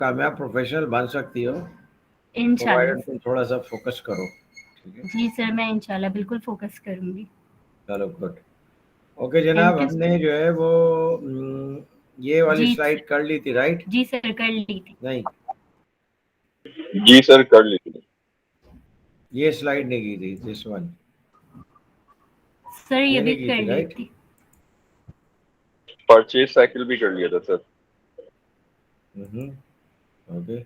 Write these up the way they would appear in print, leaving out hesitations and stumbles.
कामयाब प्रोफेशनल बन सकती हो, इंशाल्लाह प्रोवाइडेड सर। तुम थोड़ा सा फोकस करो। ठीक है, जी सर, मैं इंशाल्लाह बिल्कुल फ़ोकस करूँगी। चलो गुड। ओके जनाब, थैंक यू हमने जो है वो ये वाली जी स्लाइड कर ली थी, राइट? जी सर, कर ली थी। नहीं, जी सर, कर ली थी। ये स्लाइड नहीं की थी, दिस वन, सर ये ये भी नहीं की कर थी, ली राइट? थी। परचेज साइकिल भी कर लिया था सर। ओके।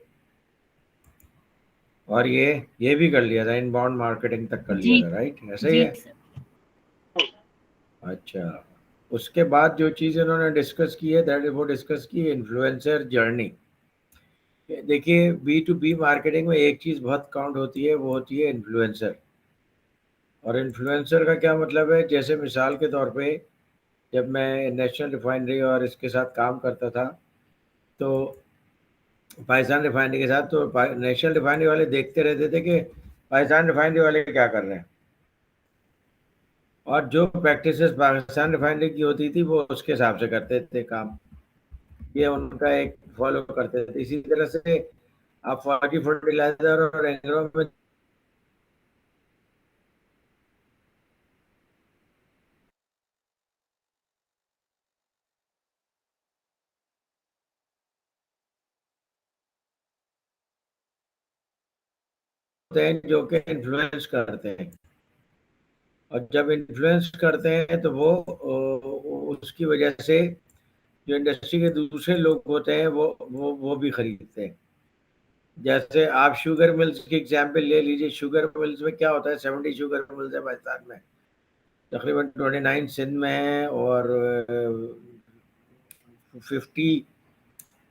और ये भी कर लिया था, इनबाउंड मार्केटिंग तक कर लिया जी, था, राइट? ऐसा ही जी है। सर। अच्छा, उसके बाद जो चीज़ इन्होंने डिस्कस की है, दैट वो डिस्कस की इन्फ्लुएंसर जर्नी। देखिए, बी टू बी मार्केटिंग में एक चीज़ बहुत काउंट होती है, वो होती है इन्फ्लुएंसर। और इन्फ्लुएंसर का क्या मतलब है? जैसे मिसाल के तौर पे, जब मैं नेशनल रिफाइनरी और इसके साथ काम करता था, तो पाकिस्तान रिफाइनरी के साथ, तो नेशनल रिफाइनरी वाले देखते रहते थे कि पाकिस्तान रिफाइनरी वाले क्या कर रहे हैं, और जो प्रैक्टिसेस पाकिस्तान रिफाइनरी की होती थी वो उसके हिसाब से करते थे काम। ये उनका एक फॉलो करते थे। इसी तरह से आप फौजी फर्टिलाइजर और एग्रो में होते हैं जो कि इन्फ्लुएंस करते हैं, और जब इन्फ्लुएंस करते हैं तो वो उसकी वजह से जो इंडस्ट्री के दूसरे लोग होते हैं वो भी खरीदते हैं। जैसे आप शुगर मिल्स की एग्जांपल ले लीजिए। शुगर मिल्स में क्या होता है, 70 शुगर मिल्स है पाकिस्तान में, तकरीबन 29 सिंध में है, और 50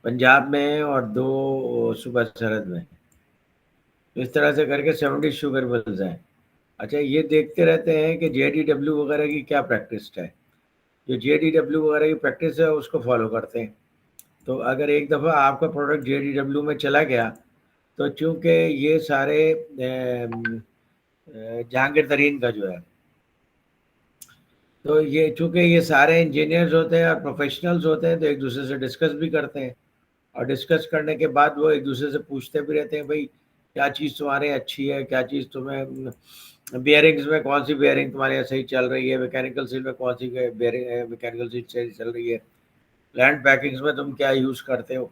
पंजाब में है, और 2 सूबा सरहद में। तो इस तरह से करके 70 शुगर मिल्स हैं। अच्छा, ये देखते रहते हैं कि जेडीडब्ल्यू वगैरह की क्या प्रैक्टिस है। जो जेडीडब्ल्यू वगैरह की प्रैक्टिस है उसको फॉलो करते हैं। तो अगर एक दफ़ा आपका प्रोडक्ट जेडीडब्ल्यू में चला गया, तो चूंकि ये सारे जहांगीर तरीन का जो है, तो ये चूंकि ये सारे इंजीनियर्स होते हैं और प्रोफेशनल्स होते हैं, तो एक दूसरे से डिस्कस भी करते हैं। और डिस्कस करने के बाद वो एक दूसरे से पूछते भी रहते हैं, भाई क्या चीज़ तुम्हारे अच्छी है, क्या चीज़ तुम्हें, बियरिंग्स में कौन सी बियरिंग तुम्हारे यहाँ सही चल रही है, मैकेनिकल सील में कौन सी बियरिंग मैकेनिकल सील सही चल रही है, लैंड पैकिंग्स में तुम क्या यूज़ करते हो।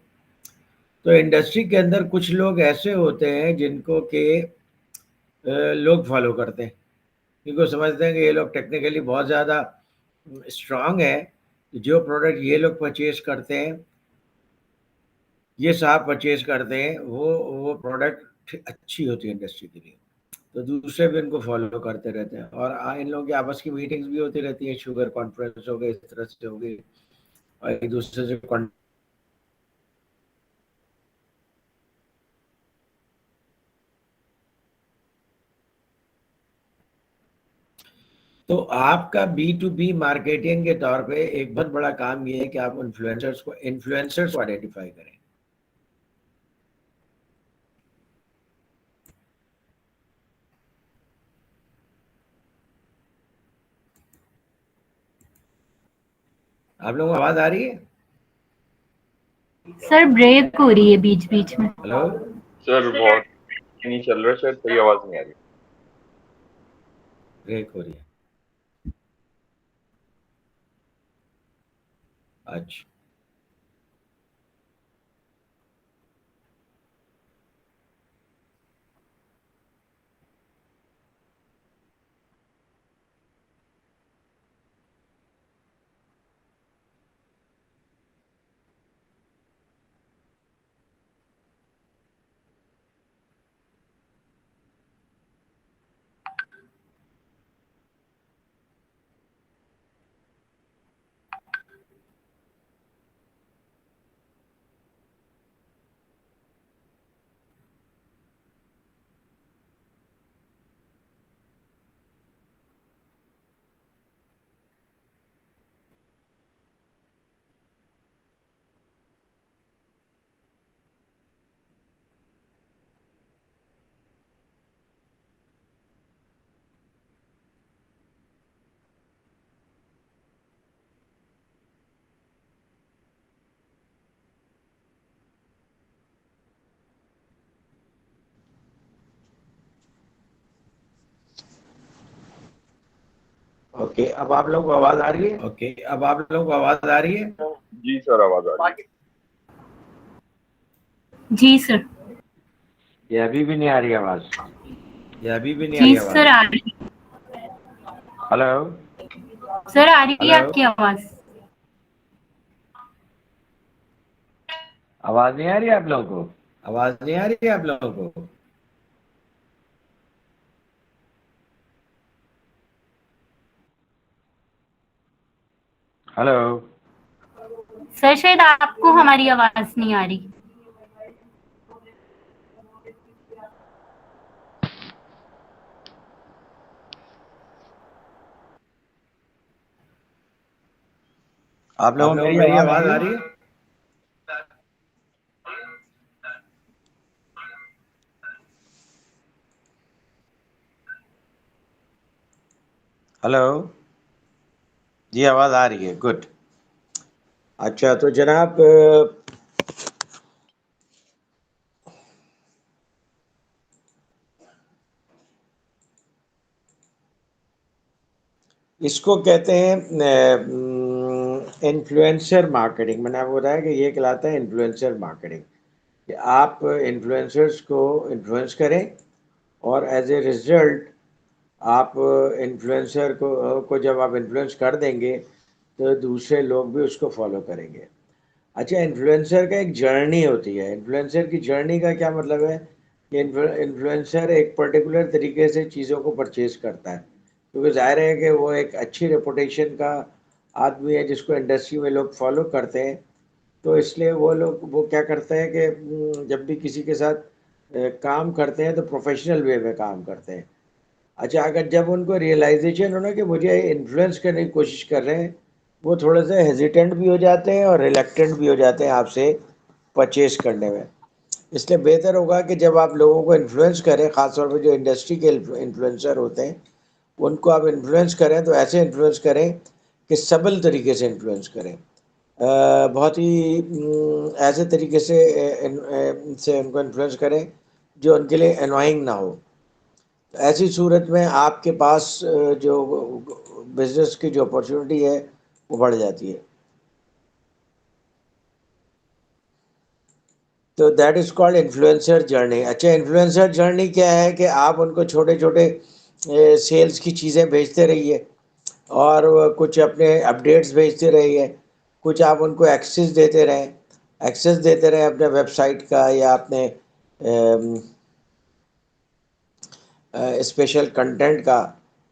तो इंडस्ट्री के अंदर कुछ लोग ऐसे होते हैं जिनको के लोग फॉलो करते हैं, क्योंकि वो समझते हैं कि ये लोग टेक्निकली बहुत ज़्यादा स्ट्रांग है। जो प्रोडक्ट ये लोग परचेज करते हैं, ये साहब परचेज करते हैं, वो प्रोडक्ट अच्छी होती है इंडस्ट्री के लिए। तो दूसरे भी इनको फॉलो करते रहते हैं, और इन लोगों की आपस की मीटिंग्स भी होती रहती हैं, शुगर कॉन्फ्रेंस हो गई, इस तरह से हो गई, और एक दूसरे से तो आपका बी टू बी मार्केटिंग के तौर पे एक बहुत बड़ा काम ये है कि आप इन्फ्लुएंसर्स को आइडेंटिफाई करें। आप लोगों को आवाज आ रही है? सर ब्रेक हो रही है बीच-बीच में। हेलो? सर बहुत नहीं चल रहा, शायद कोई आवाज नहीं आ रही। ब्रेक हो रही है? अच्छा, ओके, अब आप लोगों को आवाज आ रही है? ओके, अब आप लोगों को आवाज आ रही है? जी सर, आवाज आ रही है। जी सर। ये अभी भी नहीं आ रही आवाज? ये अभी भी नहीं आ जी रही आवाज? सर, आ रही हेलो सर, आ रही है हेलो, आपकी आवाज। आवाज नहीं आ रही आप लोगों को? आवाज नहीं आ रही है आप लोगों को? हेलो सर शायद आपको हमारी आवाज नहीं आ रही। आप लोगों को मेरी आवाज आ रही है? हेलो जी, आवाज आ रही है, गुड। अच्छा, तो जनाब इसको कहते हैं इन्फ्लुएंसर मार्केटिंग। मैंने आपको बताया कि ये कहलाता है इन्फ्लुएंसर मार्केटिंग, कि आप इन्फ्लुएंसर्स को इन्फ्लुएंस करें और एज ए रिजल्ट आप इन्फ्लुएंसर को जब आप इन्फ्लुएंस कर देंगे तो दूसरे लोग भी उसको फॉलो करेंगे। अच्छा, इन्फ्लुएंसर का एक जर्नी होती है। इन्फ्लुएंसर की जर्नी का क्या मतलब है कि इन्फ्लुएंसर एक पर्टिकुलर तरीके से चीज़ों को परचेज करता है, क्योंकि जाहिर है कि वो एक अच्छी रेपुटेशन का आदमी है जिसको इंडस्ट्री में लोग फॉलो करते हैं। तो इसलिए वो क्या करते हैं कि जब भी किसी के साथ काम करते हैं तो प्रोफेशनल वे में काम करते हैं। अच्छा, अगर जब उनको रियलाइजेशन हो ना कि मुझे इन्फ्लुएंस करने की कोशिश कर रहे हैं, वो थोड़े से हेजिटेंट भी हो जाते हैं और रिलक्टेंट भी हो जाते हैं आपसे परचेज करने में। इसलिए बेहतर होगा कि जब आप लोगों को इन्फ्लुएंस करें, ख़ासतौर पर जो इंडस्ट्री के इन्फ्लुएंसर होते हैं, उनको आप इन्फ्लुएंस करें तो ऐसे इन्फ्लुएंस करें कि सबल तरीके से इन्फ्लुएंस करें। बहुत ही ऐसे तरीके से उनको इन्फ्लुएंस करें जो उनके लिए एनोइंग ना हो। ऐसी सूरत में आपके पास जो बिजनेस की जो अपॉर्चुनिटी है वो बढ़ जाती है। तो that is called influencer journey. अच्छा, इन्फ्लुएंसर जर्नी क्या है कि आप उनको छोटे छोटे सेल्स की चीज़ें भेजते रहिए और कुछ अपने अपडेट्स भेजते रहिए, कुछ आप उनको एक्सेस देते रहें अपने वेबसाइट का या अपने स्पेशल कंटेंट का।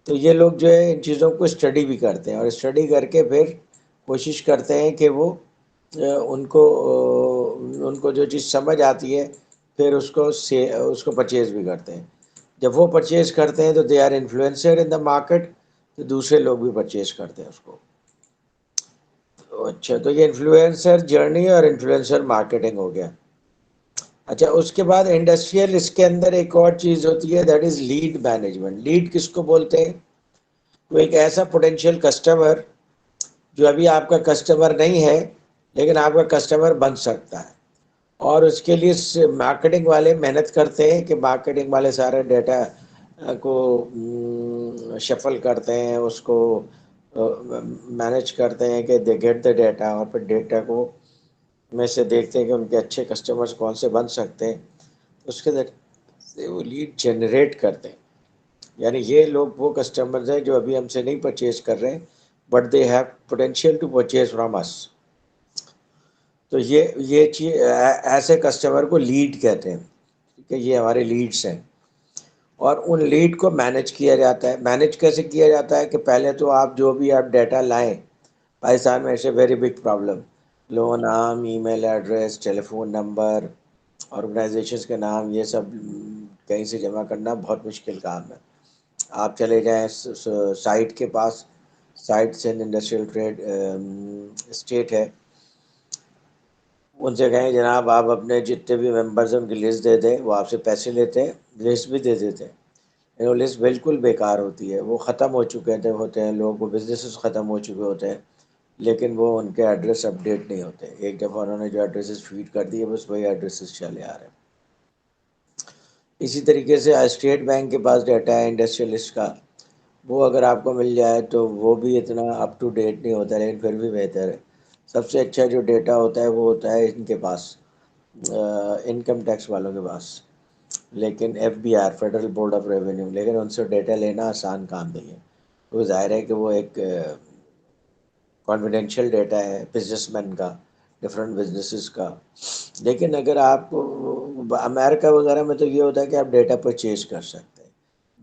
तो ये लोग जो है इन चीज़ों को स्टडी भी करते हैं और स्टडी करके फिर कोशिश करते हैं कि वो उनको जो चीज़ समझ आती है फिर उसको परचेज़ भी करते हैं। जब वो परचेज़ करते हैं तो they are influencer in the market, तो दूसरे लोग भी परचेज़ करते हैं उसको। तो अच्छा, तो ये इन्फ्लुएंसर जर्नी और इन्फ्लुएंसर मार्केटिंग हो गया। अच्छा, उसके बाद इंडस्ट्रियल, इसके अंदर एक और चीज़ होती है, that is lead management. Lead किसको बोलते हैं? तो एक ऐसा पोटेंशियल कस्टमर जो अभी आपका कस्टमर नहीं है लेकिन आपका कस्टमर बन सकता है, और उसके लिए मार्केटिंग वाले मेहनत करते हैं कि मार्केटिंग वाले सारे डेटा को शफल करते हैं, उसको मैनेज करते हैं कि दे गेट द डेटा, और फिर डेटा को में से देखते हैं कि उनके अच्छे कस्टमर्स कौन से बन सकते हैं, उसके से वो लीड जनरेट करते हैं। यानी ये लोग वो कस्टमर्स हैं जो अभी हमसे नहीं परचेज कर रहे हैं but they have potential to purchase from us. तो ये चीज ऐसे कस्टमर को लीड कहते हैं कि ये हमारे लीड्स हैं, और उन लीड को मैनेज किया जाता है। मैनेज कैसे किया जाता है कि पहले तो आप जो भी आप डेटा लाएं, पाकिस्तान में ऐसे वेरी बिग प्रॉब्लम, लो नाम, email address, telephone number, organisations के नाम, ये सब कहीं से जमा करना बहुत मुश्किल काम है। आप चले जाएं साइट के पास, साइट से इंडस्ट्रियल ट्रेड स्टेट है, उनसे कहें जनाब आप अपने जितने भी मेंबर्स हैं उनकी लिस्ट दे दें, वो आपसे पैसे लेते हैं, लिस्ट भी दे देते हैं। वो लिस्ट बिल्कुल बेकार होती है, वो ख़त्म हो चुके होते हैं, लोगों को बिजनेसेस ख़त्म हो चुके होते हैं, लेकिन वो उनके एड्रेस अपडेट नहीं होते। एक दफ़ा उन्होंने जो एड्रेसेस फीड कर दिए बस वही एड्रेसेस चले आ रहे हैं। इसी तरीके से स्टेट बैंक के पास डाटा है इंडस्ट्रियलिस्ट का, वो अगर आपको मिल जाए तो वो भी इतना अप टू डेट नहीं होता, लेकिन फिर भी बेहतर है। सबसे अच्छा जो डेटा होता है वो होता है इनके पास, इनकम टैक्स वालों के पास। लेकिन FBR, federal board of revenue, लेकिन उनसे डेटा लेना आसान काम नहीं है। वो जाहिर है कि वो एक कॉन्फिडेंशियल डेटा है बिजनेसमैन का, डिफरेंट बिजनेसेस का। लेकिन अगर आप अमेरिका वगैरह में तो ये होता है कि आप डेटा परचेज कर सकते हैं।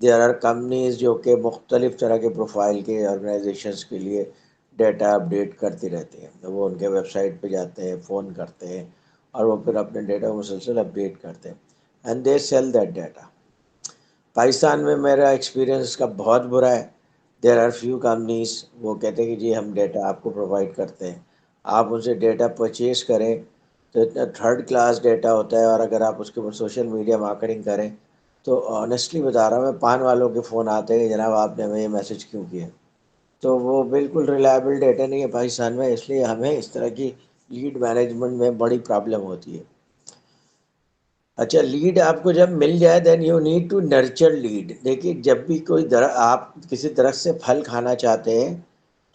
देयर आर कंपनीज जो कि मुख्तलिफ तरह के प्रोफाइल के ऑर्गेनाइजेशंस के लिए डेटा अपडेट करती रहती हैं। तो वो उनके वेबसाइट पे जाते हैं, फ़ोन करते हैं और वो फिर अपने डेटा को मुसलसल अपडेट करते हैं and they sell that data. Pakistan में मेरा एक्सपीरियंस इसका बहुत बुरा है। देयर आर फ्यू कंपनीज, वो कहते हैं कि जी हम डेटा आपको प्रोवाइड करते हैं, आप उनसे डेटा परचेज करें तो इतना थर्ड क्लास डेटा होता है। और अगर आप उसके ऊपर सोशल मीडिया मार्केटिंग करें तो ऑनेस्टली बता रहा हूँ मैं, पान वालों के फ़ोन आते हैं, जनाब आपने हमें ये मैसेज क्यों किया। तो वो बिल्कुल रिलायबल डेटा नहीं है पाकिस्तान में, इसलिए हमें इस तरह की लीड मैनेजमेंट में बड़ी प्रॉब्लम होती है। अच्छा, लीड आपको जब मिल जाए then you need to nurture lead. देखिए, जब भी कोई आप किसी दरख्त से फल खाना चाहते हैं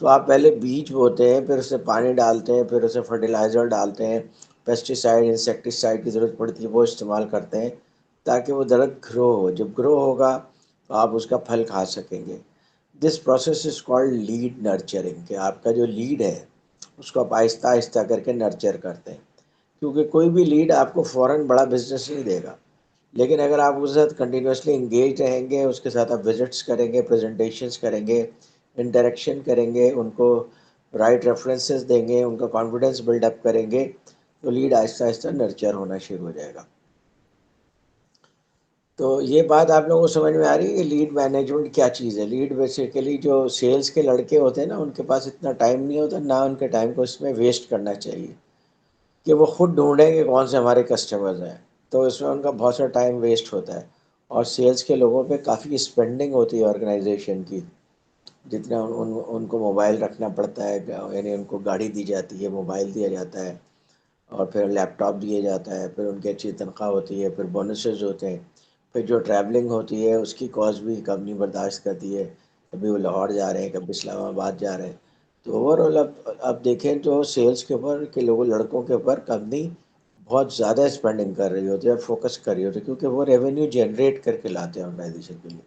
तो आप पहले बीज बोते हैं, फिर उसे पानी डालते हैं, फिर उसे फर्टिलाइज़र डालते हैं, पेस्टिसाइड इंसेक्टिसाइड की ज़रूरत पड़ती है वो इस्तेमाल करते हैं ताकि वो दरख्त ग्रो हो। जब ग्रो होगा तो आप उसका फल खा सकेंगे। This process is called lead nurturing, कि आपका जो लीड है उसको आप आहिस्ता आहिस्ता करके नर्चर करते हैं। क्योंकि कोई भी लीड आपको फ़ौरन बड़ा बिजनेस नहीं देगा, लेकिन अगर आप उसके साथ कंटिन्यूसली इंगेज रहेंगे, उसके साथ आप विजिट्स करेंगे, प्रेजेंटेशंस करेंगे, इंटरेक्शन करेंगे, उनको राइट रेफरेंसेस देंगे, उनका कॉन्फिडेंस बिल्डअप करेंगे, तो लीड आहिस्ता आहिस्ता नर्चर होना शुरू हो जाएगा। तो ये बात आप लोगों को समझ में आ रही है कि लीड मैनेजमेंट क्या चीज़ है। लीड बेसिकली जो सेल्स के लड़के होते हैं ना, उनके पास इतना टाइम नहीं होता, ना उनके टाइम को इसमें वेस्ट करना चाहिए कि वो खुद ढूंढें कि कौन से हमारे कस्टमर्स हैं। तो इसमें उनका बहुत सा टाइम वेस्ट होता है और सेल्स के लोगों पे काफ़ी स्पेंडिंग होती है ऑर्गेनाइजेशन की। जितना उनको मोबाइल रखना पड़ता है, यानी उनको गाड़ी दी जाती है, मोबाइल दिया जाता है और फिर लैपटॉप दिया जाता है, फिर उनकी अच्छी तनख्वाह होती है, फिर बोनसेस होते हैं, फिर जो ट्रैवलिंग होती है उसकी कॉस्ट भी कंपनी बर्दाश्त करती है। कभी वो लाहौर जा रहे हैं, कभी इस्लामाबाद जा रहे हैं। तो ओवरऑल अब देखें तो सेल्स के ऊपर के लोगों लड़कों के ऊपर कंपनी बहुत ज़्यादा स्पेंडिंग कर रही होती है और फोकस कर रही होती है, क्योंकि वो रेवेन्यू जनरेट करके लाते हैं ऑर्गेनाइजेशन के लिए।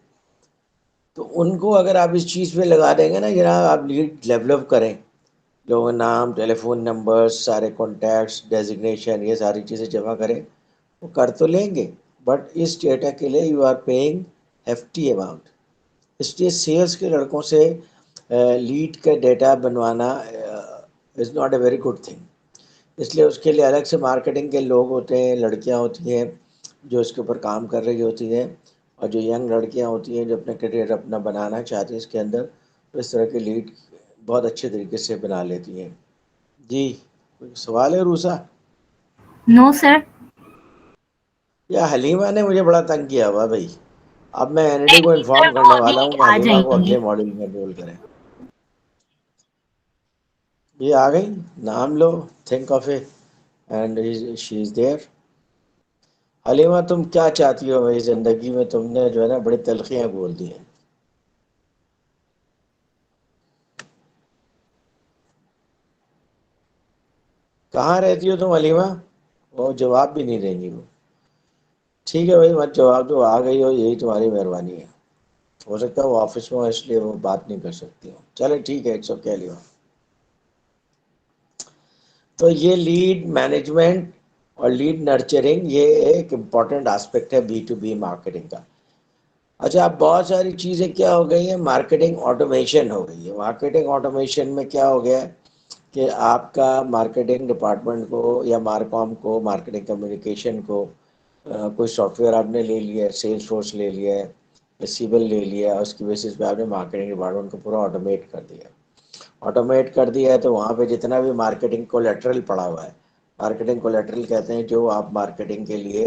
तो उनको अगर आप इस चीज़ पे लगा देंगे ना जनाब, आप लीड डेवलप करें, लोगों का नाम, टेलीफोन नंबर्स, सारे कॉन्टैक्ट्स, डेजिग्नेशन, ये सारी चीज़ें जमा करें, वो कर तो लेंगे, बट इस डेटा के लिए you are paying hefty amount. इसलिए सेल्स के लड़कों से लीड का डेटा बनवाना is not a very good thing. इसलिए उसके लिए अलग से मार्केटिंग के लोग होते हैं, लड़कियां होती हैं जो इसके ऊपर काम कर रही होती हैं, और जो यंग लड़कियां होती हैं जो अपना करियर अपना बनाना चाहती हैं इसके अंदर, तो इस तरह की लीड बहुत अच्छे तरीके से बना लेती हैं। जी, कोई सवाल है रूसा? No sir. या हलीमा ने मुझे बड़ा तंग किया हुआ भाई। अब मैं एनडी को नहीं सर, इन्फॉर्म वो करने अभी वाला हूँ कि आ हलीमा को जाएंगी। अगले मॉड्यूल में रोल करें। ये आ गई, नाम लो, think of A and she is there. Halima, तुम क्या चाहती हो मेरी ज़िंदगी में? तुमने जो है ना बड़ी तलखियाँ बोल दी हैं। कहाँ रहती हो तुम हलीमा? वो जवाब भी नहीं देंगी वो। ठीक है भाई, मत जवाब दो, आ गई हो यही तुम्हारी मेहरबानी है। हो सकता है वो ऑफिस में हो इसलिए वो बात नहीं कर सकती हो। चले ठीक है, इट्स ओके हलीमा। तो ये लीड मैनेजमेंट और लीड नर्चरिंग ये एक इम्पॉर्टेंट एस्पेक्ट है B2B मार्केटिंग का। अच्छा, अब बहुत सारी चीज़ें क्या हो गई है, मार्केटिंग ऑटोमेशन हो गई है। मार्केटिंग ऑटोमेशन में क्या हो गया है कि आपका मार्केटिंग डिपार्टमेंट को या मार्कॉम को, मार्केटिंग कम्युनिकेशन को कोई सॉफ्टवेयर आपने ले लिया है, सेल्स फोर्स ले लिया है, रिसीबल ले लिया है, उसकी बेसिस पे आपने मार्केटिंग डिपार्टमेंट को पूरा ऑटोमेट कर दिया। ऑटोमेट कर दिया है तो वहाँ पे जितना भी मार्केटिंग कोलेटरल पड़ा हुआ है, मार्केटिंग कोलेटरल कहते हैं जो आप मार्केटिंग के लिए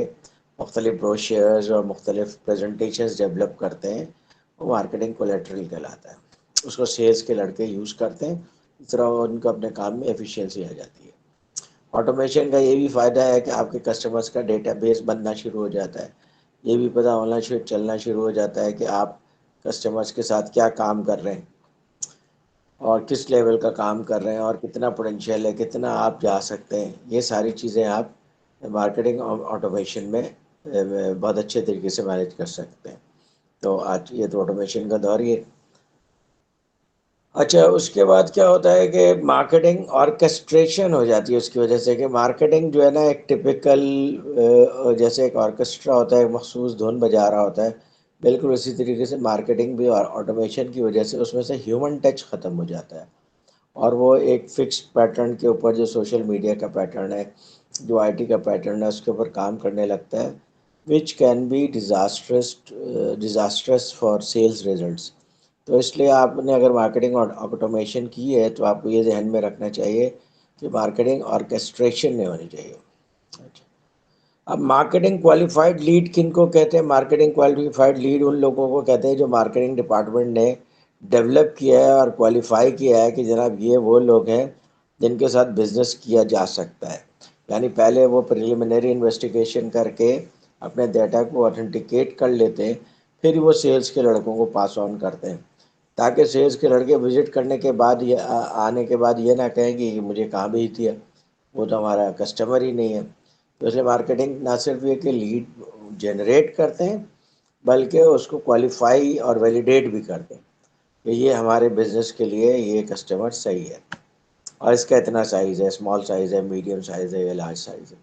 मुख्तलिफ ब्रोशर्स और मुख्तलिफ प्रेजेंटेशंस डेवलप करते हैं, वो मार्केटिंग कोलेटरल कहलाता है। उसको सेल्स के लड़के यूज़ करते हैं, इस तरह उनको अपने काम में एफिशिएंसी आ जाती है। ऑटोमेशन का ये भी फ़ायदा है कि आपके कस्टमर्स का डेटाबेस बनना शुरू हो जाता है। ये भी पता होना चलना शुरू हो जाता है कि आप कस्टमर्स के साथ क्या काम कर रहे हैं और किस लेवल का काम कर रहे हैं और कितना पोटेंशियल है, कितना आप जा सकते हैं, ये सारी चीज़ें आप मार्केटिंग ऑटोमेशन में बहुत अच्छे तरीके से मैनेज कर सकते हैं। तो आज ये तो ऑटोमेशन का दौर ही है। अच्छा, उसके बाद क्या होता है कि मार्केटिंग ऑर्केस्ट्रेशन हो जाती है उसकी वजह से, कि मार्केटिंग जो है ना एक टिपिकल जैसे एक ऑर्केस्ट्रा होता है, एक मखसूस धुन बजा रहा होता है, बिल्कुल उसी तरीके से मार्केटिंग भी और ऑटोमेशन की वजह से उसमें से ह्यूमन टच ख़त्म हो जाता है और वो एक फिक्स्ड पैटर्न के ऊपर, जो सोशल मीडिया का पैटर्न है, जो आईटी का पैटर्न है, उसके ऊपर काम करने लगता है, which can be disastrous for sales results. तो इसलिए आपने अगर मार्केटिंग और ऑटोमेशन की है तो आपको ये ध्यान में रखना चाहिए कि मार्केटिंग ऑर्केस्ट्रेशन नहीं होनी चाहिए। अच्छा, अब मार्केटिंग क्वालिफाइड लीड किन को कहते हैं? मार्केटिंग क्वालिफाइड लीड उन लोगों को कहते हैं जो मार्केटिंग डिपार्टमेंट ने डेवलप किया है और क्वालिफाई किया है कि जनाब ये वो लोग हैं जिनके साथ बिजनेस किया जा सकता है। यानी पहले वो प्रिलिमिनरी इन्वेस्टिगेशन करके अपने डेटा को ऑथेंटिकेट कर लेते हैं, फिर वो सेल्स के लड़कों को पास ऑन करते हैं, ताकि सेल्स के लड़के विजिट करने के बाद ये आने के बाद ये ना कहें कि मुझे कहाँ भेज दिया, वो तो हमारा कस्टमर ही नहीं है। तो इसलिए मार्केटिंग ना सिर्फ ये कि लीड जनरेट करते हैं, बल्कि उसको क्वालिफाई और वैलिडेट भी करते हैं कि ये हमारे बिजनेस के लिए ये कस्टमर सही है और इसका इतना साइज़ है, स्मॉल साइज़ है, मीडियम साइज़ है या लार्ज साइज़ है।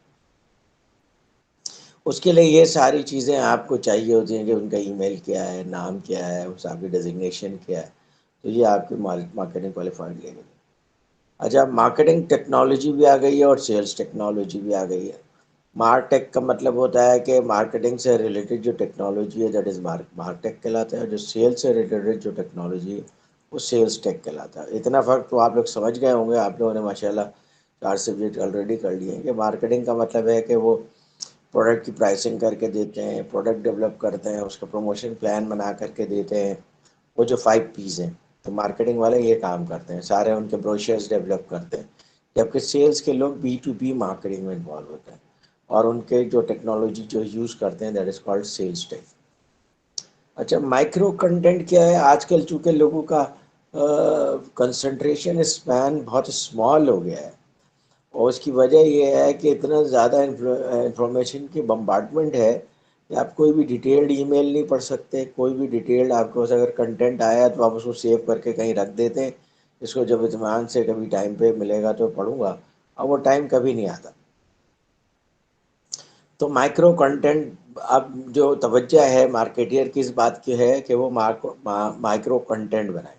उसके लिए ये सारी चीज़ें आपको चाहिए होती हैं कि उनका ईमेल क्या है, नाम क्या है, उस आपकी डेजिग्नेशन क्या है। तो ये आपकी मार्केटिंग क्वालिफाइड लेवल है। अच्छा, मार्केटिंग टेक्नोलॉजी भी आ गई है और सेल्स टेक्नोलॉजी भी आ गई है। मार्टेक का मतलब होता है कि मार्केटिंग से रिलेटेड जो टेक्नोलॉजी है, दैट इज़ मार्टेक कहलाता है। जो सेल्स से रिलेटेड जो टेक्नोलॉजी है वो सेल्स टेक कहलाता है। इतना फ़र्क तो आप लोग समझ गए होंगे, आप लोगों ने माशाल्लाह 4 सब्जेक्ट ऑलरेडी कर लिए हैं। कि मार्केटिंग का मतलब है कि वो प्रोडक्ट की प्राइसिंग करके देते हैं, प्रोडक्ट डेवलप करते हैं, उसका प्रमोशन प्लान बना करके देते हैं, वो जो 5 पीस हैं। तो मार्केटिंग वाले ये काम करते हैं, सारे उनके ब्रोशर्स डेवलप करते हैं, जबकि सेल्स के लोग बी टू बी मार्केटिंग में इन्वॉल्व होते हैं और उनके जो टेक्नोलॉजी जो यूज़ करते हैं, that is called sales tech. अच्छा, माइक्रो कंटेंट क्या है? आजकल चूँकि लोगों का कंसंट्रेशन स्पैन बहुत स्मॉल हो गया है और उसकी वजह ये है कि इतना ज़्यादा इंफॉर्मेशन की बम्बार्डमेंट है कि आप कोई भी डिटेल्ड ईमेल नहीं पढ़ सकते। कोई भी डिटेल्ड आपके पास अगर कंटेंट आया तो आप उसको सेव करके कहीं रख देते हैं, इसको जब इत्मीनान से कभी टाइम पे मिलेगा तो पढ़ूंगा, और वो टाइम कभी नहीं आता। तो माइक्रो कंटेंट, अब जो तवज्जो है मार्केटियर की इस बात की है कि वो माइक्रो कंटेंट बनाए।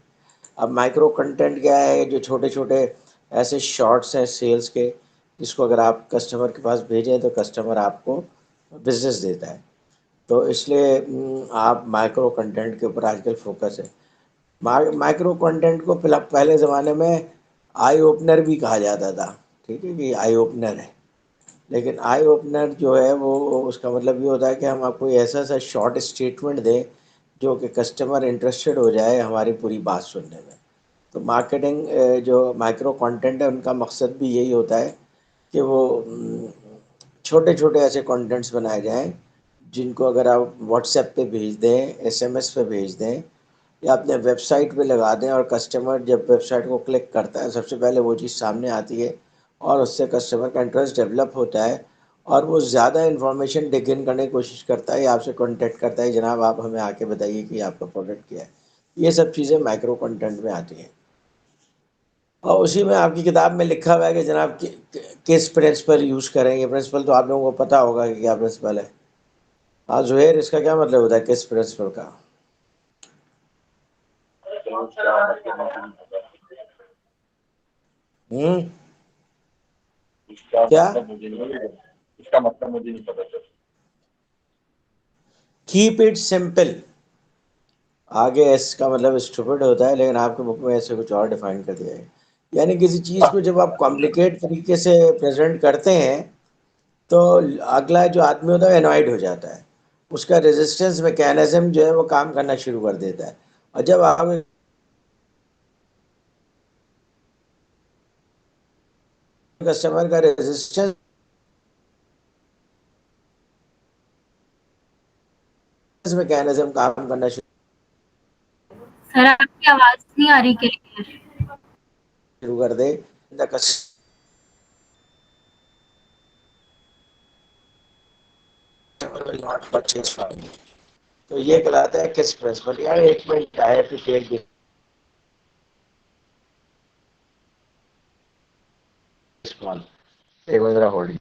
अब माइक्रो कंटेंट क्या है? जो छोटे छोटे ऐसे शॉर्ट्स हैं सेल्स के, जिसको अगर आप कस्टमर के पास भेजें तो कस्टमर आपको बिजनेस देता है। तो इसलिए आप माइक्रो कंटेंट के ऊपर आजकल फोकस है। माइक्रो कंटेंट को पहले ज़माने में आई ओपनर भी कहा जाता था, ठीक है, कि आई ओपनर है। लेकिन आई ओपनर जो है वो उसका मतलब ये होता है कि हम आपको ऐसा सा शॉर्ट स्टेटमेंट दें जो कि कस्टमर इंटरेस्टेड हो जाए हमारी पूरी बात सुनने में। तो मार्केटिंग जो माइक्रो कंटेंट है उनका मकसद भी यही होता है कि वो छोटे छोटे ऐसे कंटेंट्स बनाए जाएं जिनको अगर आप व्हाट्सएप पे भेज दें, एसएमएस पे भेज दें या अपने वेबसाइट पे लगा दें और कस्टमर जब वेबसाइट को क्लिक करता है सबसे पहले वो चीज़ सामने आती है और उससे कस्टमर का इंटरेस्ट डेवलप होता है और वो ज़्यादा इन्फॉर्मेशन डिग इन करने की कोशिश करता है या आपसे कांटेक्ट करता है, जनाब आप हमें आके बताइए कि आपका प्रोडक्ट क्या है। ये सब चीज़ें माइक्रो कंटेंट में आती हैं और उसी में आपकी किताब में लिखा हुआ है कि जनाब किस प्रिंसिपल यूज़ करें। ये प्रिंसिपल तो आप लोगों को पता होगा कि क्या प्रिंसिपल है। हाँ जुहेर, इसका क्या मतलब होता है किस प्रिंसिपल का? तो उसका मतलब मुझे नहीं पता। हम्म, इसका क्या? मतलब मुझे नहीं पता। इसका मतलब मुझे नहीं पता सर। Keep it simple. आगे एस का मतलब स्टूपिड होता है, लेकिन आपके बुक में ऐसे कुछ और डिफाइन कर दिया है। यानी किसी चीज़ को जब आप कॉम्प्लिकेट तरीके से प्रेजेंट करते हैं तो अगला जो आदमी होता है एनॉयड हो जाता है, उसका रेजिस्टेंस मैकेनिज्म जो है वो काम करना शुरू कर देता है। और जब आप कस्टमर का रेजिस्टेंस मैकेनिज्म काम करना शुरू सर आपकी आवाज नहीं आ रही क्लियर। शुरू कर दे the customer will not purchase from you. तो ये कहलाता है किस प्रिंसिपल। यार एक मिनट आए टू टेक दिस कॉल। एक मिनट जरा होल्ड।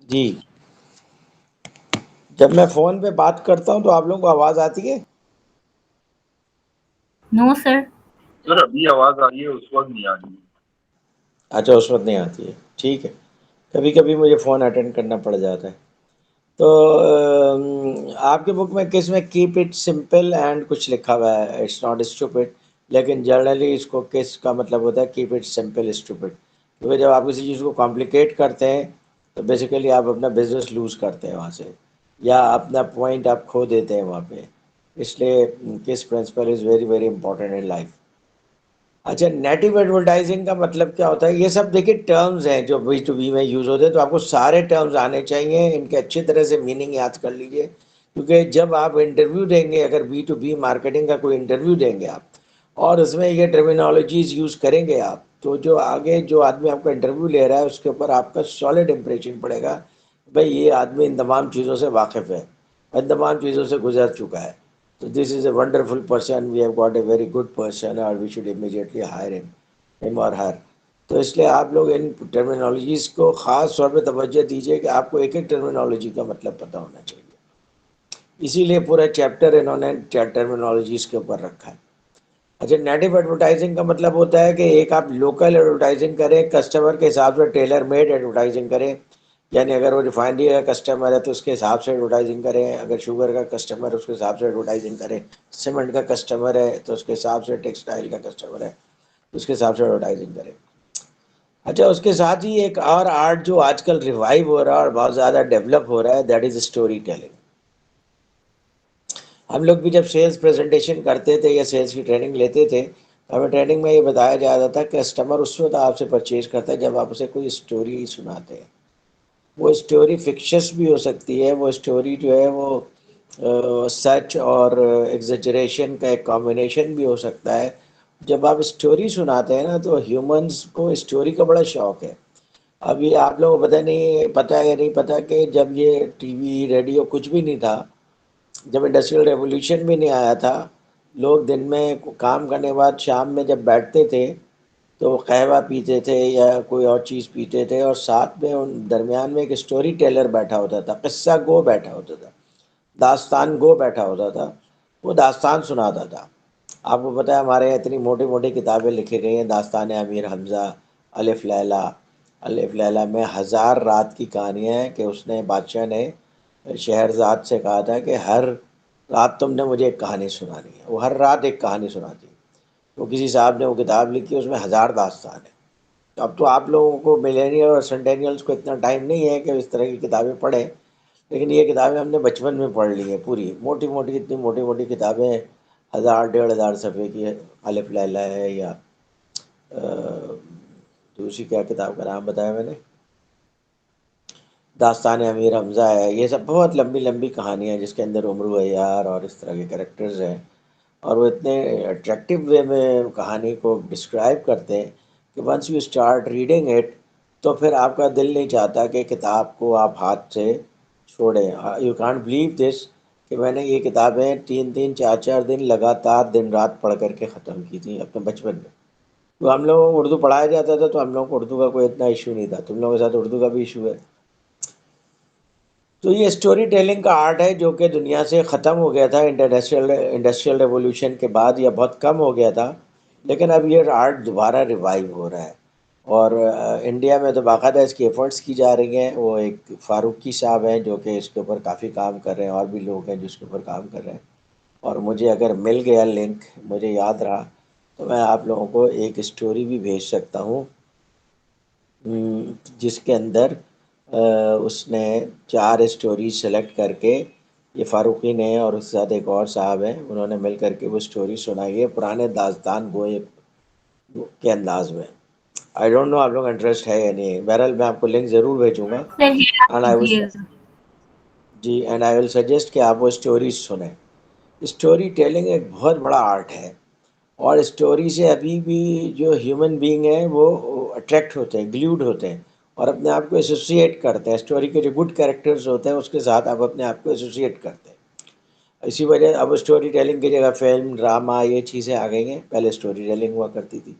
जी, जब मैं फोन पे बात करता हूँ तो आप लोगों को आवाज आती है? No sir. सर अभी आवाज आ रही है, उस वक्त नहीं आ रही। अच्छा, उस वक्त नहीं आती है, ठीक है। कभी कभी मुझे फ़ोन अटेंड करना पड़ जाता है। तो आपके बुक में किस में कीप इट सिंपल एंड कुछ लिखा हुआ है, इट्स नॉट स्टूपिड, लेकिन जनरली इसको किस का मतलब होता है कीप इट सिंपल स्टूपिड। क्योंकि जब आप किसी चीज़ को कॉम्प्लिकेट करते हैं तो बेसिकली आप अपना बिजनेस लूज़ करते हैं वहाँ से, या अपना पॉइंट आप खो देते हैं वहाँ पे। इसलिए kiss principle is very very important in life. अच्छा, नेटिव एडवर्टाइजिंग का मतलब क्या होता है? ये सब देखिए टर्म्स हैं जो बी टू बी में यूज़ होते हैं, तो आपको सारे टर्म्स आने चाहिए, इनके अच्छी तरह से मीनिंग याद कर लीजिए। क्योंकि जब आप इंटरव्यू देंगे, अगर बी टू बी मार्केटिंग का कोई इंटरव्यू देंगे आप और उसमें ये टर्मिनोलॉजीज यूज़ करेंगे आप, तो जो आगे जो आदमी आपका इंटरव्यू ले रहा है उसके ऊपर आपका सॉलिड इंप्रेशन पड़ेगा। भाई ये आदमी इन तमाम चीज़ों से वाकिफ़ है, इन तमाम चीज़ों से गुजर चुका है। So this is a wonderful person. We have got a very good person, or we should immediately hire him or her. तो इसलिए आप लोग इन टर्मिनोलॉजीज़ को ख़ास तौर पे तवज्जो दीजिए कि आपको एक एक टर्मिनोलॉजी का मतलब पता होना चाहिए। इसीलिए पूरा चैप्टर इन्होंने टर्मिनोलॉजीज़ के ऊपर रखा है। अच्छा, नेटिव एडवर्टाइजिंग का मतलब होता है कि एक आप लोकल एडवर्टाइजिंग करें, कस्टमर के हिसाब से टेलर मेड एडवर्टाइजिंग करें। यानी अगर वो रिफाइनरी का कस्टमर है तो उसके हिसाब से एडवर्टाइजिंग करें, अगर शुगर का कस्टमर है उसके हिसाब से एडवर्टाइजिंग करें, सीमेंट का कस्टमर है तो उसके हिसाब से, टेक्सटाइल का कस्टमर है उसके हिसाब से एडवर्टाइजिंग करें। अच्छा, उसके साथ ही एक और आर्ट जो आजकल रिवाइव हो रहा है और बहुत ज़्यादा डेवलप हो रहा है, दैट इज़ स्टोरी टेलिंग। हम लोग भी जब सेल्स प्रेजेंटेशन करते थे या सेल्स की ट्रेनिंग लेते थे, हमें ट्रेनिंग में ये बताया जाता था कि कस्टमर उस वक्त आपसे परचेज करता है जब आप उसे कोई स्टोरी सुनाते हैं। वो स्टोरी फिक्शस भी हो सकती है, वो स्टोरी जो है वो सच और एग्जेजरेशन का एक कॉम्बिनेशन भी हो सकता है। जब आप स्टोरी सुनाते हैं ना तो ह्यूमंस को स्टोरी का बड़ा शौक है। अभी आप लोगों को पता नहीं, पता है या नहीं पता कि जब ये टीवी रेडियो कुछ भी नहीं था, जब इंडस्ट्रियल रेवोल्यूशन भी नहीं आया था, लोग दिन में काम करने के बाद शाम में जब बैठते थे तो वो कहवा पीते थे या कोई और चीज़ पीते थे, और साथ में उन दरमियान में एक स्टोरी टेलर बैठा होता था, किस्सा गो बैठा होता था, दास्तान गो बैठा होता था। वो दास्तान सुनाता था। आपको पता है हमारे यहाँ इतनी मोटी मोटी किताबें लिखी गई हैं, दास्तान अमीर हमज़ा, अलिफ लैला। अलिफ लैला में हज़ार रात की कहानियाँ हैं कि उसने, बादशाह ने शहरज़ाद से कहा था कि हर रात तुमने मुझे एक कहानी सुनानी है। वो हर रात एक कहानी सुनाती। वो किसी साहब ने वो किताब लिखी, उसमें हज़ार दास्तान है। तो अब तो आप लोगों को मिलेनियल और सेंटेनियल्स को इतना टाइम नहीं है कि इस तरह की किताबें पढ़ें, लेकिन ये किताबें हमने बचपन में पढ़ ली हैं पूरी, मोटी मोटी, इतनी मोटी मोटी किताबें, 1000 1500 सफ़े की अलिफ लैला है, या दूसरी क्या किताब का नाम बताया मैंने, दास्तान अमीर हमज़ा है। ये सब बहुत लंबी लंबी कहानियाँ हैं जिसके अंदर उमरू अय्यार और इस तरह के कैरेक्टर्स हैं, और वो इतने अट्रैक्टिव वे में कहानी को डिस्क्राइब करते हैं कि once you start reading it तो फिर आपका दिल नहीं चाहता कि किताब को आप हाथ से छोड़ें। यू कांट बिलीव दिस कि मैंने ये किताबें 3 3 4 4 दिन लगातार दिन रात पढ़ करके ख़त्म की थी अपने बचपन में। तो हम लोगों को उर्दू पढ़ाया जाता था तो हम लोगों को उर्दू का कोई इतना इशू नहीं था, तुम लोगों के साथ उर्दू का भी इशू है। तो ये स्टोरी टेलिंग का आर्ट है जो कि दुनिया से ख़त्म हो गया था इंडस्ट्रियल रेवोल्यूशन के बाद, या बहुत कम हो गया था, लेकिन अब ये आर्ट दोबारा रिवाइव हो रहा है। और इंडिया में तो बाकायदा इसकी एफर्ट्स की जा रही हैं। वो एक फारूकी साहब हैं जो कि इसके ऊपर काफ़ी काम कर रहे हैं, और भी लोग हैं जो इसके ऊपर काम कर रहे हैं। और मुझे अगर मिल गया लिंक, मुझे याद रहा, तो मैं आप लोगों को एक स्टोरी भी भेज सकता हूँ, जिसके अंदर उसने 4 स्टोरी सेलेक्ट करके, ये फारूकी ने और उसके साथ एक और साहब हैं, उन्होंने मिल करके वो स्टोरी सुनाई है पुराने दास्तान गोए के अंदाज में। आई डोंट नो आप लोग इंटरेस्ट है या नहीं। बहरहाल मैं आपको लिंक ज़रूर भेजूँगा। सही एंड आई जी। विल सजेस्ट कि आप वो स्टोरीज सुने। स्टोरी टेलिंग एक बहुत बड़ा आर्ट है, और स्टोरी से अभी भी जो ह्यूमन बीइंग है वो अट्रैक्ट होते हैं, ग्लूड होते हैं, और अपने आप को एसोसिएट करते हैं। स्टोरी के जो गुड कैरेक्टर्स होते हैं उसके साथ आप अपने आप को एसोसिएट करते हैं। इसी वजह अब स्टोरी टेलिंग की जगह फिल्म, ड्रामा, ये चीज़ें आ गई हैं। पहले स्टोरी टेलिंग हुआ करती थी।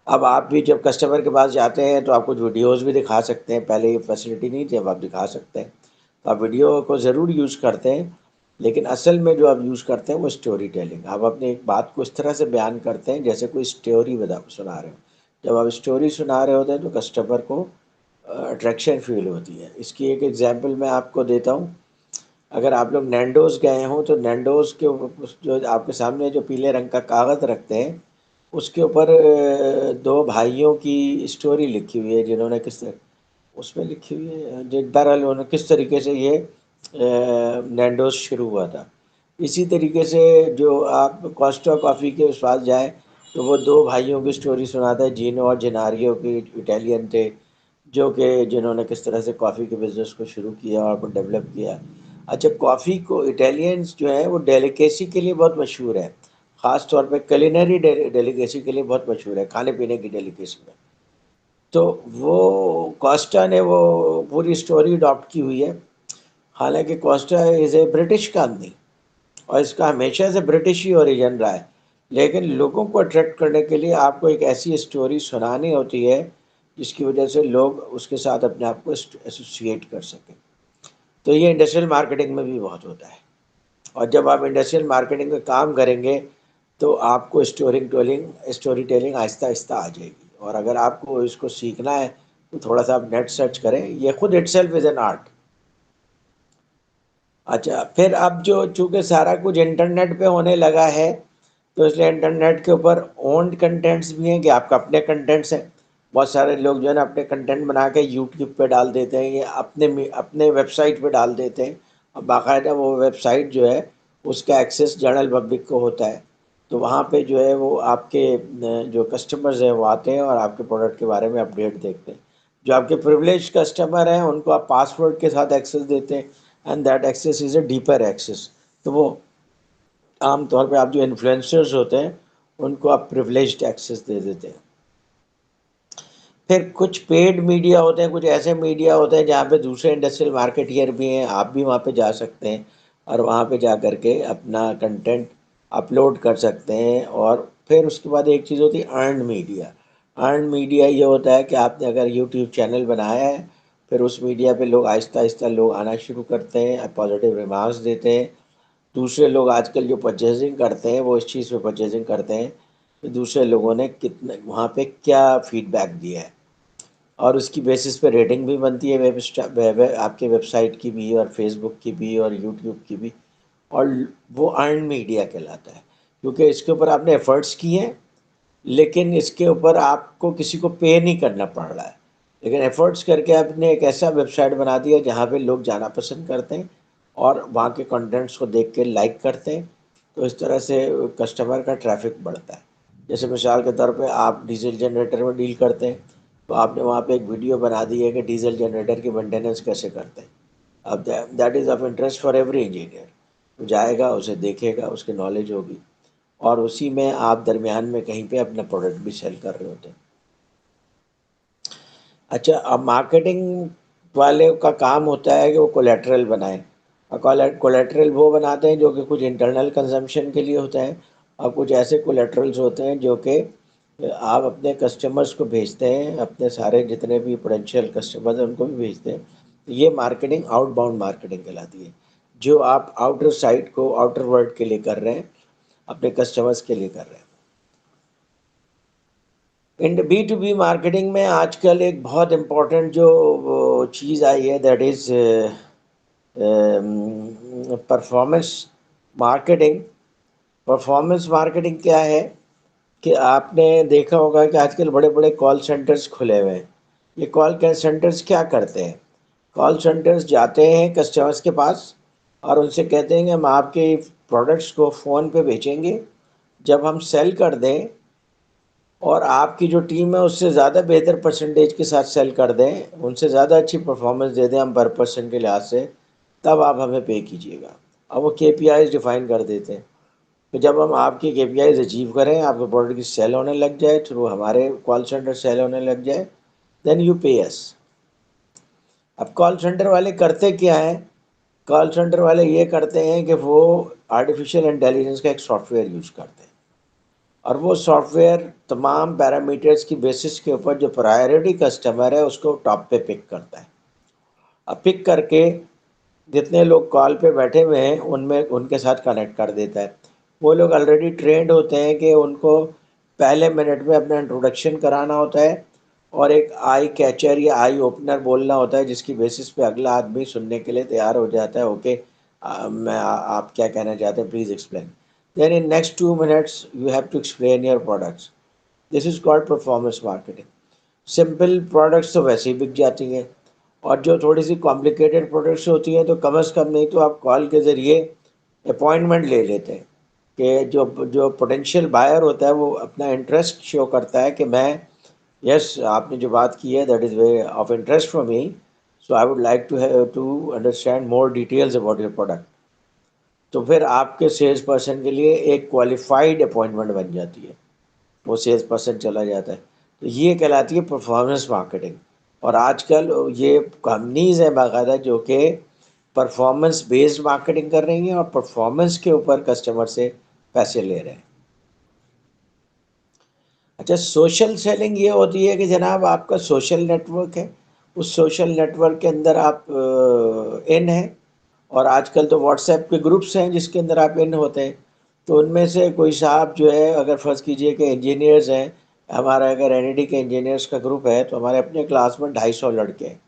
अब आप भी जब कस्टमर के पास जाते हैं तो आप कुछ वीडियोज़ भी दिखा सकते हैं। पहले ये फैसिलिटी नहीं थी, अब आप दिखा सकते हैं। तो आप वीडियो को ज़रूर यूज़ करते हैं, लेकिन असल में जो आप यूज़ करते हैं वो स्टोरी टेलिंग। आप अपनी एक बात को इस तरह से बयान करते हैं जैसे कोई स्टोरी सुना रहे हो। जब आप स्टोरी सुना रहे होते हैं तो कस्टमर को अट्रैक्शन फील होती है। इसकी एक एग्जांपल मैं आपको देता हूँ। अगर आप लोग नैंडोज़ गए हों तो नैंडोज़ के जो आपके सामने जो पीले रंग का कागज़ रखते हैं, उसके ऊपर 2 भाइयों की स्टोरी लिखी हुई है, जिन्होंने उसमें लिखी हुई है बहरहाल उन्होंने किस तरीके से ये नैंडोज़ शुरू हुआ था। इसी तरीके से जो आप कोस्टा कॉफ़ी के पास जाएँ तो वो 2 भाइयों की स्टोरी सुनाता है, जीनो और जेनारियो की, इटालियन थे, जो कि जिन्होंने किस तरह से कॉफ़ी के बिज़नेस को शुरू किया और डेवलप किया। अच्छा, कॉफ़ी को इटालियंस जो है वो डेलिकेसी के लिए बहुत मशहूर है, ख़ास तौर पे कुलिनरी डेलिकेसी के लिए बहुत मशहूर है, खाने-पीने की डेलिकेसी में। तो वो कोस्टा ने वो पूरी स्टोरी अडॉप्ट की हुई है। हालाँकि Costa is a British company, और इसका हमेशा से ब्रिटिश ही ओरिजिन रहा है, लेकिन लोगों को अट्रैक्ट करने के लिए आपको एक ऐसी स्टोरी सुनानी होती है जिसकी वजह से लोग उसके साथ अपने आप को एसोसिएट कर सकें। तो ये इंडस्ट्रियल मार्केटिंग में भी बहुत होता है, और जब आप इंडस्ट्रियल मार्केटिंग में काम करेंगे तो आपको स्टोरी टेलिंग आहिस्ता आहिस्ता आ जाएगी। और अगर आपको इसको सीखना है तो थोड़ा सा आप नेट सर्च करें, ये खुद इटसेल्फ इज़ एन आर्ट। अच्छा, फिर अब जो चूँकि सारा कुछ इंटरनेट पे होने लगा है, तो इसलिए इंटरनेट के ऊपर ओन्ड कंटेंट्स भी हैं कि आपका अपने कंटेंट्स हैं। बहुत सारे लोग जो है ना अपने कंटेंट बना के यूट्यूब पे डाल देते हैं, या अपने वेबसाइट पे डाल देते हैं, और बाकायदा वो वेबसाइट जो है उसका एक्सेस जनरल पब्लिक को होता है। तो वहाँ पे जो है वो आपके जो कस्टमर्स हैं वो आते हैं और आपके प्रोडक्ट के बारे में अपडेट देखते हैं। जो आपके प्रिविलेज्ड कस्टमर हैं उनको आप पासवर्ड के साथ एक्सेस देते हैं, and that access is a deeper access. तो वो आमतौर पे आप जो इन्फ्लुएंसर्स होते हैं उनको आप प्रिविलेज्ड एक्सेस दे देते हैं। फिर कुछ पेड मीडिया होते हैं, कुछ ऐसे मीडिया होते हैं जहाँ पे दूसरे इंडस्ट्रियल मार्केटियर भी हैं, आप भी वहाँ पे जा सकते हैं और वहाँ पे जा कर के अपना कंटेंट अपलोड कर सकते हैं। और फिर उसके बाद एक चीज़ होती है अर्न्ड मीडिया। अर्न्ड मीडिया ये होता है कि आपने अगर यूट्यूब चैनल बनाया है, फिर उस मीडिया पे लोग आहिस्ता आहिस्ता लोग आना शुरू करते हैं, पॉजिटिव रिमार्क्स देते हैं। दूसरे लोग आजकल जो परचेजिंग करते हैं वो इस चीज़ पे परचेजिंग करते हैं कि दूसरे लोगों ने कितने वहाँ पे क्या फीडबैक दिया है, और उसकी बेसिस पे रेटिंग भी बनती है आपके वेबसाइट की भी और फेसबुक की भी और यूट्यूब की भी। और वो अर्न मीडिया कहलाता है, क्योंकि इसके ऊपर आपने एफर्ट्स किए हैं, लेकिन इसके ऊपर आपको किसी को पे नहीं करना पड़ रहा है, लेकिन एफर्ट्स करके आपने एक ऐसा वेबसाइट बना दिया जहाँ पे लोग जाना पसंद करते हैं और वहाँ के कंटेंट्स को देख के लाइक करते हैं। तो इस तरह से कस्टमर का ट्रैफिक बढ़ता है। जैसे मिसाल के तौर पे आप डीजल जनरेटर में डील करते हैं, तो आपने वहाँ पे एक वीडियो बना दी है कि डीजल जनरेटर की मेंटेनेंस कैसे करते हैं। अब that is of interest for every engineer. तो जाएगा, उसे देखेगा, उसकी नॉलेज होगी, और उसी में आप दरमियान में कहीं पे अपना प्रोडक्ट भी सेल कर रहे होते हैं। अच्छा, अब मार्केटिंग वाले का काम होता है कि वो कोलेटरल बनाए, और कोलेटरल वो बनाते हैं जो कि कुछ इंटरनल कंजम्पशन के लिए होता है, और कुछ ऐसे कोलेटरल्स होते हैं जो कि आप अपने कस्टमर्स को भेजते हैं, अपने सारे जितने भी पोटेंशियल कस्टमर्स हैं उनको भी भेजते हैं, ये मार्केटिंग आउटबाउंड मार्केटिंग कहलाती है, जो आप आउटर साइड को आउटर वर्ल्ड के लिए कर रहे हैं, अपने कस्टमर्स के लिए कर रहे हैं। इन B2B मार्केटिंग में आजकल एक बहुत इम्पोर्टेंट जो चीज़ आई है, that is performance marketing. Performance marketing क्या है कि आपने देखा होगा कि आजकल बड़े बड़े कॉल सेंटर्स खुले हुए हैं। ये कॉल सेंटर्स क्या करते हैं? कॉल सेंटर्स जाते हैं कस्टमर्स के पास और उनसे कहते हैं कि हम आपके प्रोडक्ट्स को फ़ोन पे बेचेंगे, जब हम सेल कर दें और आपकी जो टीम है उससे ज़्यादा बेहतर परसेंटेज के साथ सेल कर दें, उनसे ज़्यादा अच्छी परफॉर्मेंस दे दें हम पर पर्सन के लिहाज से, तब आप हमें पे कीजिएगा। अब वो KPIs डिफ़ाइन कर देते हैं। तो जब हम आपकी KPIs अचीव करें, आपके प्रोडक्ट की सेल होने लग जाए, थ्रू हमारे कॉल सेंटर सेल होने लग जाए, देन यू पे अस। अब कॉल सेंटर वाले करते क्या हैं? कॉल सेंटर वाले ये करते हैं कि वो आर्टिफिशियल इंटेलिजेंस का एक सॉफ्टवेयर यूज़ करते हैं और वो सॉफ्टवेयर तमाम पैरामीटर्स की बेसिस के ऊपर जो प्रायोरिटी कस्टमर है उसको टॉप पे पिक करता है। अब पिक करके जितने लोग कॉल पे बैठे हुए हैं उनमें उनके साथ कनेक्ट कर देता है। वो लोग ऑलरेडी ट्रेंड होते हैं कि उनको पहले मिनट में अपना इंट्रोडक्शन कराना होता है और एक आई कैचर या आई ओपनर बोलना होता है, जिसकी बेसिस पे अगला आदमी सुनने के लिए तैयार हो जाता है। ओके, आप क्या कहना चाहते हैं, please explain. Then in next 2 minutes you have to explain your products. This is called performance marketing. Simple products तो वैसे ही बिक जाती हैं और जो थोड़ी सी कॉम्प्लिकेटेड प्रोडक्ट्स होती हैं तो कम से कम नहीं तो आप कॉल के ज़रिए अपॉइंटमेंट ले लेते हैं कि जो पोटेंशियल बायर होता है वो अपना इंटरेस्ट शो करता है कि मैं यस आपने जो बात की है that is way of interest for me, so I would like to understand more details about your product. तो फिर आपके सेल्स पर्सन के लिए एक क्वालिफाइड अपॉइंटमेंट बन जाती है, वो सेल्स पर्सन चला जाता है। तो ये कहलाती है परफॉर्मेंस मार्केटिंग। और आजकल ये कंपनीज हैं बाकायदा जो कि परफॉर्मेंस बेस्ड मार्केटिंग कर रही हैं और परफॉर्मेंस के ऊपर कस्टमर से पैसे ले रहे हैं। अच्छा, सोशल सेलिंग ये होती है कि जनाब आपका सोशल नेटवर्क है, उस सोशल नेटवर्क के अंदर आप इन हैं और आजकल तो व्हाट्सएप के ग्रुप्स हैं जिसके अंदर आप इन होते हैं। तो उनमें से कोई साहब जो है, अगर फ़र्ज़ कीजिए कि इंजीनियर्स हैं, हमारा अगर NID के इंजीनियर्स का ग्रुप है तो हमारे अपने क्लास में 250 लड़के हैं।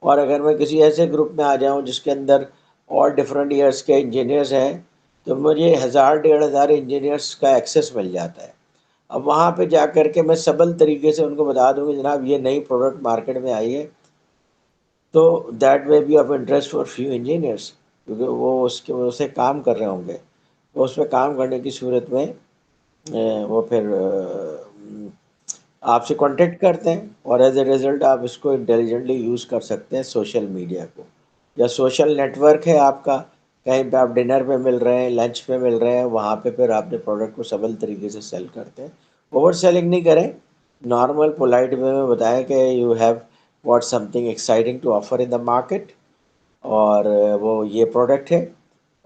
और अगर मैं किसी ऐसे ग्रुप में आ जाऊं जिसके अंदर और डिफरेंट ईयर्स के इंजीनियर्स हैं तो मुझे 1000-1500 इंजीनियर्स का एक्सेस मिल जाता है। अब वहाँ पे जा कर के मैं सबल तरीके से उनको बता दूँ कि जनाब ये नई प्रोडक्ट मार्केट में आई है, तो that way be of interest for few engineers, क्योंकि वो उसके उसे काम कर रहे होंगे। तो उस पर काम करने की सूरत में वो फिर आपसे कांटेक्ट करते हैं और एज ए रिज़ल्ट आप इसको इंटेलिजेंटली यूज़ कर सकते हैं सोशल मीडिया को। या सोशल नेटवर्क है आपका, कहीं पे आप डिनर पे मिल रहे हैं, लंच पे मिल रहे हैं, वहाँ पे फिर आपने प्रोडक्ट को सबल तरीके से सेल करते हैं। ओवर सेलिंग नहीं करें, नॉर्मल पोलाइट वे में बताएं कि you have what something exciting to offer in the market और वो ये प्रोडक्ट है।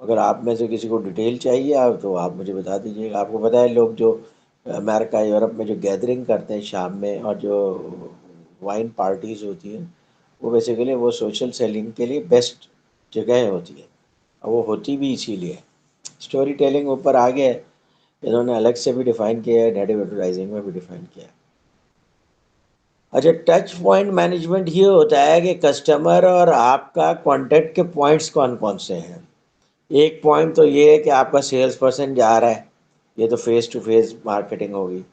अगर आप में से किसी को डिटेल चाहिए आप तो आप मुझे बता दीजिएगा। आपको पता है लोग जो अमेरिका यूरोप में जो गैदरिंग करते हैं शाम में और जो वाइन पार्टीज़ होती हैं, वो बेसिकली वो सोशल सेलिंग के लिए बेस्ट जगह होती है और वो होती भी इसीलिए। स्टोरी टेलिंग ऊपर आ गया है, इन्होंने अलग से भी डिफ़ाइन किया है, नेटिव एडवर्टाइजिंग में भी डिफ़ाइन किया है। अच्छा, टच पॉइंट मैनेजमेंट ये होता है कि कस्टमर और आपका कॉन्टैक्ट के पॉइंट्स कौन कौन से हैं। एक पॉइंट तो ये है कि आपका सेल्स पर्सन जा रहा है, ये तो फेस टू फेस मार्केटिंग होगी।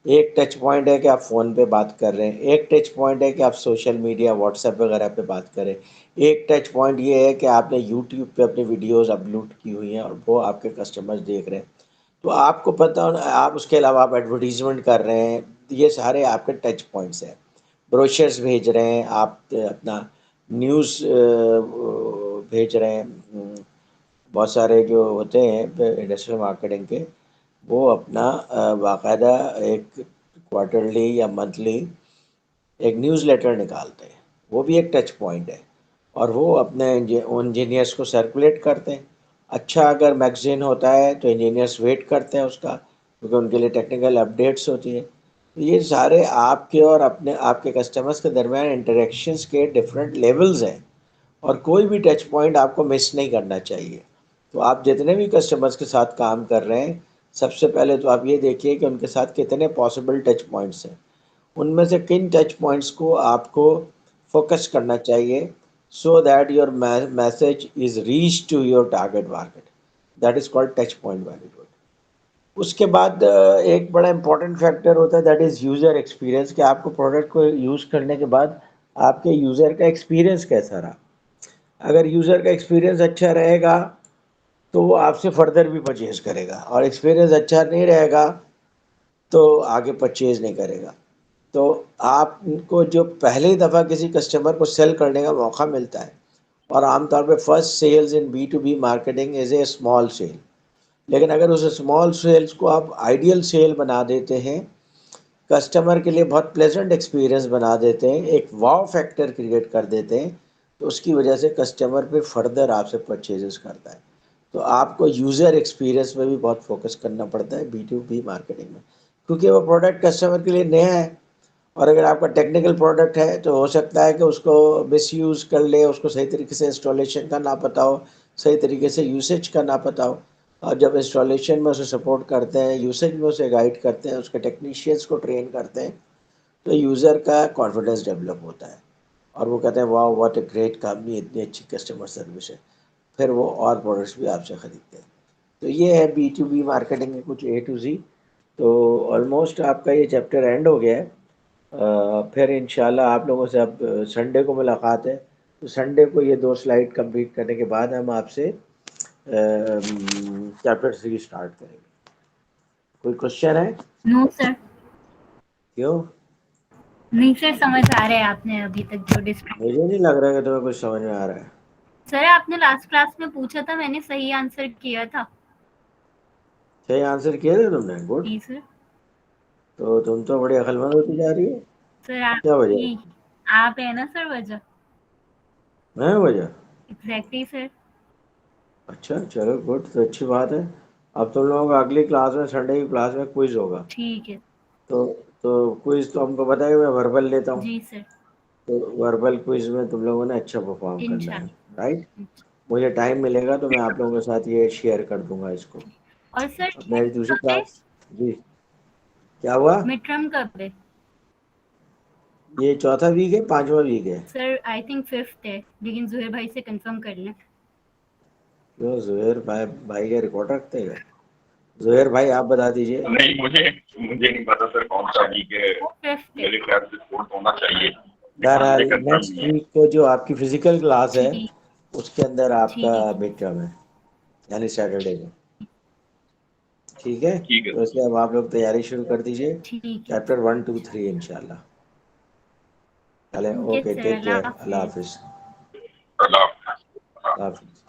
एक टच पॉइंट है कि आप फ़ोन पे बात कर रहे हैं, एक टच पॉइंट है कि आप सोशल मीडिया व्हाट्सएप वगैरह पे बात करें, एक टच पॉइंट ये है कि आपने यूट्यूब पे अपनी वीडियोस अपलोड की हुई हैं और वो आपके कस्टमर्स देख रहे हैं। तो आपको पता होना, आप उसके अलावा आप एडवर्टीजमेंट कर रहे हैं, ये सारे आपके टच पॉइंट्स हैं। ब्रोशर्स भेज रहे हैं, आप अपना न्यूज़ भेज रहे हैं। बहुत सारे जो होते हैं इंडस्ट्रियल मार्केटिंग के, वो अपना बाकायदा एक क्वार्टरली या मंथली एक न्यूज़लेटर निकालते हैं, वो भी एक टच पॉइंट है और वो अपने इंजीनियर्स को सर्कुलेट करते हैं। अच्छा, अगर मैगज़ीन होता है तो इंजीनियर्स वेट करते हैं उसका, क्योंकि उनके लिए टेक्निकल अपडेट्स होती है। तो ये सारे आपके और अपने आपके कस्टमर्स के दरमियान इंटरेक्शंस के डिफरेंट लेवल्स हैं। और कोई भी टच पॉइंट आपको मिस नहीं करना चाहिए। तो आप जितने भी कस्टमर्स के साथ काम कर रहे हैं, सबसे पहले तो आप ये देखिए कि उनके साथ कितने पॉसिबल टच पॉइंट्स हैं, उनमें से किन टच पॉइंट्स को आपको फोकस करना चाहिए, so that your message is reach to your target market. That is called touch point management. उसके बाद एक बड़ा इंपॉर्टेंट फैक्टर होता है, दैट इज़ यूज़र एक्सपीरियंस, कि आपको प्रोडक्ट को यूज़ करने के बाद आपके यूज़र का एक्सपीरियंस कैसा रहा। अगर यूज़र का एक्सपीरियंस अच्छा रहेगा तो वो आपसे फर्दर भी परचेज करेगा, और एक्सपीरियंस अच्छा नहीं रहेगा तो आगे परचेज नहीं करेगा। तो आपको जो पहली दफ़ा किसी कस्टमर को सेल करने का मौका मिलता है, और आमतौर पे first sales in B2B marketing is a small sale, लेकिन अगर उस स्मॉल सेल्स को आप आइडियल सेल बना देते हैं, कस्टमर के लिए बहुत प्लेजेंट एक्सपीरियंस बना देते हैं, एक वाव फैक्टर क्रिएट कर देते हैं, तो उसकी वजह से कस्टमर पे फर्दर आपसे परचेजेस करता है। तो आपको यूज़र एक्सपीरियंस में भी बहुत फोकस करना पड़ता है B2B मार्केटिंग में, क्योंकि वो प्रोडक्ट कस्टमर के लिए नया है, और अगर आपका टेक्निकल प्रोडक्ट है तो हो सकता है कि उसको मिसयूज़ कर ले, उसको सही तरीके से इंस्टॉलेशन का ना पता हो, सही तरीके से यूसेज का ना पता हो। और जब इंस्टॉलेशन में उसे सपोर्ट करते हैं, यूसेज में उसे गाइड करते हैं, उसके टेक्नीशियंस को ट्रेन करते हैं, तो यूज़र का कॉन्फिडेंस डेवलप होता है, और वो कहते हैं वाह व्हाट ए ग्रेट कंपनी, इतनी अच्छी कस्टमर सर्विस है, फिर वो और प्रोडक्ट्स भी आपसे ख़रीदते हैं। तो ये है B2B मार्केटिंग के कुछ A to Z। तो ऑलमोस्ट आपका ये चैप्टर एंड हो गया है। फिर इंशाल्लाह आप लोगों से अब संडे को मुलाकात है, तो संडे को ये 2 स्लाइड कंप्लीट करने के बाद हम आपसे चैप्टर 3 स्टार्ट करेंगे। कोई क्वेश्चन है? No sir. क्यों? नहीं सर, समझ आ रहा है आपने अभी तक जो डिस्कस। मुझे नहीं लग रहा कि तुम्हें कुछ समझ में आ रहा है। सर आपने लास्ट क्लास में पूछा था, मैंने सही आंसर किया था। सही आंसर किया था तुमने? गुड। जी सर। तो तुम तो बड़ी अक्लमंद होती जा रही है। सर आप क्या वजह? ही आप है ना सर वजह। मैं वजह? Exactly sir. अच्छा चलो गुड, तो अच्छी बात है। अब तुम लोगों का अगली क्लास में, संडे की क्लास में क्विज होगा। ठीक है। तो क्विज तो हमको पता है, मैं वर्बल लेता हूँ, जी सर। तो वर्बल क्विज में तुम लोगों ने अच्छा परफॉर्म करना है, राइट? मुझे टाइम मिलेगा तो मैं आप लोगों के साथ ये शेयर कर दूंगा इसको। और सर अब मेरी दूसरी क्लास। जी क्या हुआ? मिड टर्म कब है? ये चौथा वीक है, 5वां वीक है? सर आई थिंक 5th है, लेकिन जुहैर भाई से कंफर्म कर लें। क्यों, जुहैर भाई का रिकॉर्ड रखते हैं? जुहैर भाई आप बता दीजिए। नहीं, मुझे नहीं पता सर कौन सा वीक है। वो 5th है। मेरे ख्याल से 4th होना चाहिए। बहरहाल मुझे confirm नेक्स्ट नहीं है। वीक को जो आपकी फिजिकल क्लास है, ठीक उसके अंदर आपका ठीक है। मिड टर्म है, यानी सैटरडे को। ठीक है, ठीक है तो इसलिए अब आप लोग तैयारी शुरू कर दीजिए, ठीक है। चैप्टर 1 2 3 इंशाल्लाह। चले, ठीक है ओके, सर, टेक अल्लाह केयर, अल्लाह हाफिज। हाफिज। अल्लाह हाफ़िज़। अल्लाह हाफिज।